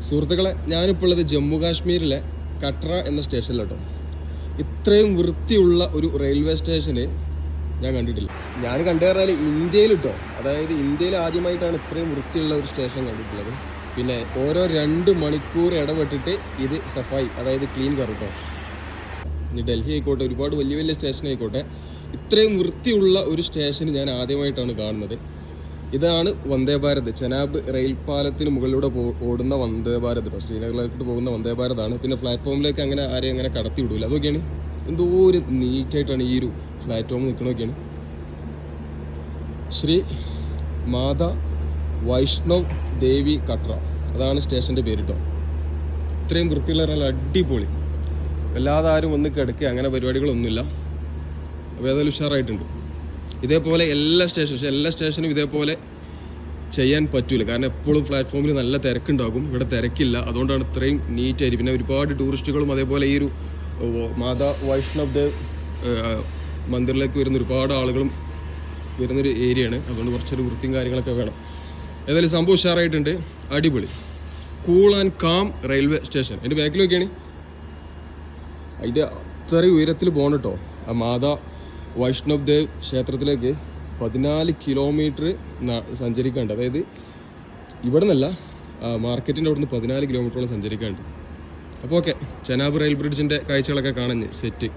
സുഹൃത്തുക്കളെ, ഞാനിപ്പോൾ ഉള്ളത് ജമ്മു കാശ്മീരിലെ കട്ര എന്ന സ്റ്റേഷനിലോട്ടോ. ഇത്രയും വൃത്തിയുള്ള ഒരു റെയിൽവേ സ്റ്റേഷന് ഞാൻ കണ്ടിട്ടില്ല. ഞാൻ കണ്ടുകയറാൽ ഇന്ത്യയിൽ കേട്ടോ, അതായത് ഇന്ത്യയിൽ ആദ്യമായിട്ടാണ് ഇത്രയും വൃത്തിയുള്ള ഒരു സ്റ്റേഷൻ കണ്ടിട്ടുള്ളത്. പിന്നെ ഓരോ 2 മണിക്കൂർ ഇടപെട്ടിട്ട് ഇത് സഫായി, അതായത് ക്ലീൻ കറട്ടോ. ഇനി ഡൽഹി ആയിക്കോട്ടെ, ഒരുപാട് വലിയ വലിയ സ്റ്റേഷൻ ആയിക്കോട്ടെ, ഇത്രയും വൃത്തിയുള്ള ഒരു സ്റ്റേഷൻ ഞാൻ ആദ്യമായിട്ടാണ് കാണുന്നത്. ഇതാണ് വന്ദേ ഭാരത്, ചെനാബ് റെയിൽ പാലത്തിന് മുകളിലൂടെ ഓടുന്ന വന്ദേ ഭാരത് കേട്ടോ. ശ്രീനഗറിലേക്ക് പോകുന്ന വന്ദേ ഭാരതാണ്. പിന്നെ പ്ലാറ്റ്ഫോമിലേക്ക് അങ്ങനെ ആരെയും അങ്ങനെ കടത്തി വിടൂല. അതൊക്കെയാണ് എന്തോ ഒരു നീറ്റായിട്ടാണ് ഈ ഒരു പ്ലാറ്റ്ഫോം നിൽക്കണമൊക്കെയാണ്. ശ്രീ മാതാ വൈഷ്ണവ് ദേവി കട്ര, അതാണ് സ്റ്റേഷൻ്റെ പേര് കേട്ടോ. ഇത്രയും വൃത്തിയുള്ള അടിപൊളി, വല്ലാതെ ആരും വന്ന് കിടക്കുക അങ്ങനെ പരിപാടികളൊന്നുമില്ല. അപ്പോൾ ഏതായാലും ഉഷാറായിട്ടുണ്ട്. ഇതേപോലെ എല്ലാ സ്റ്റേഷനും ഇതേപോലെ ചെയ്യാൻ പറ്റൂല. കാരണം എപ്പോഴും പ്ലാറ്റ്ഫോമിൽ നല്ല തിരക്കുണ്ടാകും. ഇവിടെ തിരക്കില്ല, അതുകൊണ്ടാണ് ഇത്രയും നീറ്റായിട്ട്. പിന്നെ ഒരുപാട് ടൂറിസ്റ്റുകളും അതേപോലെ ഈ ഒരു മാതാ വൈഷ്ണവ് ദേവ് മന്ദിറിലേക്ക് വരുന്ന ഒരുപാട് ആളുകളും വരുന്നൊരു ഏരിയയാണ്. അതുകൊണ്ട് കുറച്ചൊരു വൃത്തിയും കാര്യങ്ങളൊക്കെ വേണം. ഏതായാലും സംഭവം ഉഷാറായിട്ടുണ്ട്, അടിപൊളി. Cool and calm railway station. എൻ്റെ ബാക്കിൽ നോക്കിയാണ് അതിൻ്റെ അത്രയും ഉയരത്തിൽ പോകണം കേട്ടോ. ആ മാതാ വൈഷ്ണവ് ദേവ് ക്ഷേത്രത്തിലേക്ക് 14 കിലോമീറ്റർ സഞ്ചരിക്കാണ്ട്. അതായത് ഇവിടെ നിന്നല്ല, മാർക്കറ്റിൻ്റെ അവിടെ നിന്ന് 14 കിലോമീറ്ററോളം സഞ്ചരിക്കാണ്ട്. അപ്പോൾ ഓക്കെ, ചെനാബ് റെയിൽ ബ്രിഡ്ജിൻ്റെ കാഴ്ചകളൊക്കെ കാണുന്നത് സെറ്റ്.